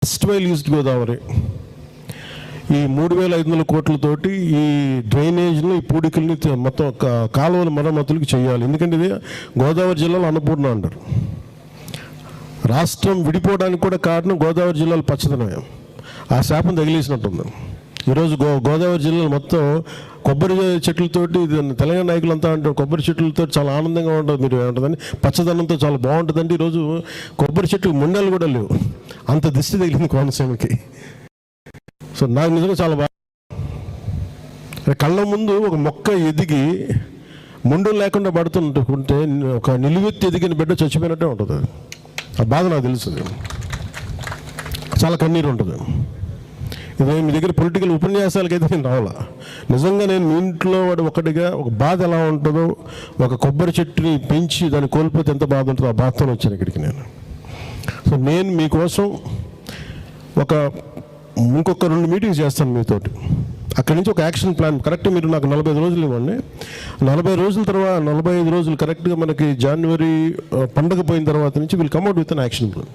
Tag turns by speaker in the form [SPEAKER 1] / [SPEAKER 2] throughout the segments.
[SPEAKER 1] First while used Godavari ఈ 3,500 కోట్లతోటి ఈ డ్రైనేజ్ని ఈ పూడికల్ని మొత్తం కాలువల మరమ్మతులకు చేయాలి. ఎందుకంటే ఇది గోదావరి జిల్లాలో అన్నపూర్ణ అంటారు. రాష్ట్రం విడిపోవడానికి కూడా కారణం గోదావరి జిల్లాలో పచ్చదనమే. ఆ శాపం తగిలేసినట్టుంది. ఈరోజు గోదావరి జిల్లాలో మొత్తం కొబ్బరి చెట్లతోటి తెలంగాణ నాయకులంతా అంటారు కొబ్బరి చెట్లతో చాలా ఆనందంగా ఉంటుంది, మీరు ఏమంటుందని పచ్చదనంతో చాలా బాగుంటుందండి. ఈరోజు కొబ్బరి చెట్లు ముండలు కూడా లేవు, అంత దిష్టి తగిలింది కోనసీమకి. సో నాకు నిజంగా చాలా బాగా కళ్ళ ముందు ఒక మొక్క ఎదిగి ముండు లేకుండా పడుతుంటే ఒక నిలువెత్తి ఎదిగిన బిడ్డ చచ్చిపోయినట్టే ఉంటుంది. ఆ బాధ నాకు తెలుసు, చాలా కన్నీరు ఉంటుంది. ఇదే మీ దగ్గర పొలిటికల్ ఉపన్యాసాలకైతే నేను రావాలా. నిజంగా నేను మీ ఇంట్లో వాడు ఒకటిగా ఒక బాధ ఎలా ఉంటుందో, ఒక కొబ్బరి చెట్టుని పెంచి దాన్ని కోల్పోతే ఎంత బాధ ఉంటుందో ఆ బాధతో వచ్చాను ఇక్కడికి నేను. సో నేను మీకోసం ఇంకొక 2 మీటింగ్స్ చేస్తాను మీతోటి. అక్కడి నుంచి ఒక యాక్షన్ ప్లాన్ కరెక్ట్ మీరు నాకు 45 రోజులు ఇవ్వండి. 40 రోజుల తర్వాత 45 రోజులు కరెక్ట్గా మనకి జనవరి పండగ పోయిన తర్వాత నుంచి వీళ్ళు కమ్అట్ విత్ అన్ యాక్షన్ ప్లాన్.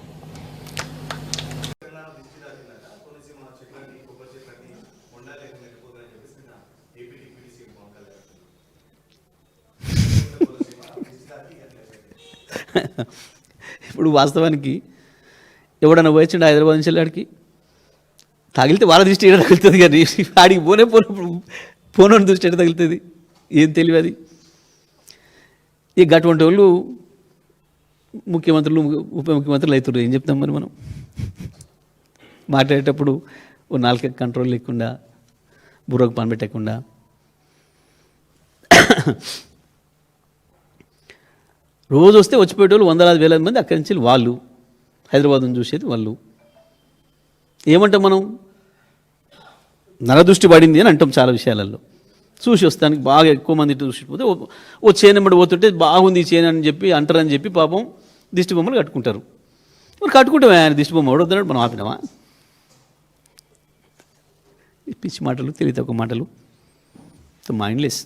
[SPEAKER 2] ఇప్పుడు వాస్తవానికి ఎవడన్నా పోయించండి హైదరాబాద్ నుంచి వెళ్ళాడికి తగిలితే వాళ్ళ దృష్టి ఏడ తగులుతుంది, కానీ ఆడికి పోనోని దృష్టి ఎక్కడ తగులుతుంది ఏం తెలియదు. అది ఇక అటువంటి వాళ్ళు ముఖ్యమంత్రులు ఉప ముఖ్యమంత్రులు అవుతారు. ఏం చెప్తాం మరి మనం మాట్లాడేటప్పుడు ఓ 4 కంట్రోల్ లేకుండా బుర్రకు పని పెట్టకుండా రోజు వస్తే వచ్చిపోయేటోళ్ళు 100,000 మంది అక్కడి నుంచి వాళ్ళు హైదరాబాద్ను చూసేది వాళ్ళు. ఏమంటాం మనం నరదృష్టి పడింది అని అంటాం చాలా విషయాలలో. చూసి వస్తానికి బాగా ఎక్కువ మంది చూసిపోతే ఓ చేనెమ్మడి పోతుంటే బాగుంది ఈ చేను అని చెప్పి అంటారని చెప్పి పాపం దిష్టి బొమ్మలు కట్టుకుంటారు. మరి కట్టుకుంటామే ఆయన దిష్టి బొమ్మ ఎవడొద్దన్నాడు, మనం ఆపినామా? పిచ్చి మాటలు, తెలివి తక్కువ మాటలు, మైండ్లెస్.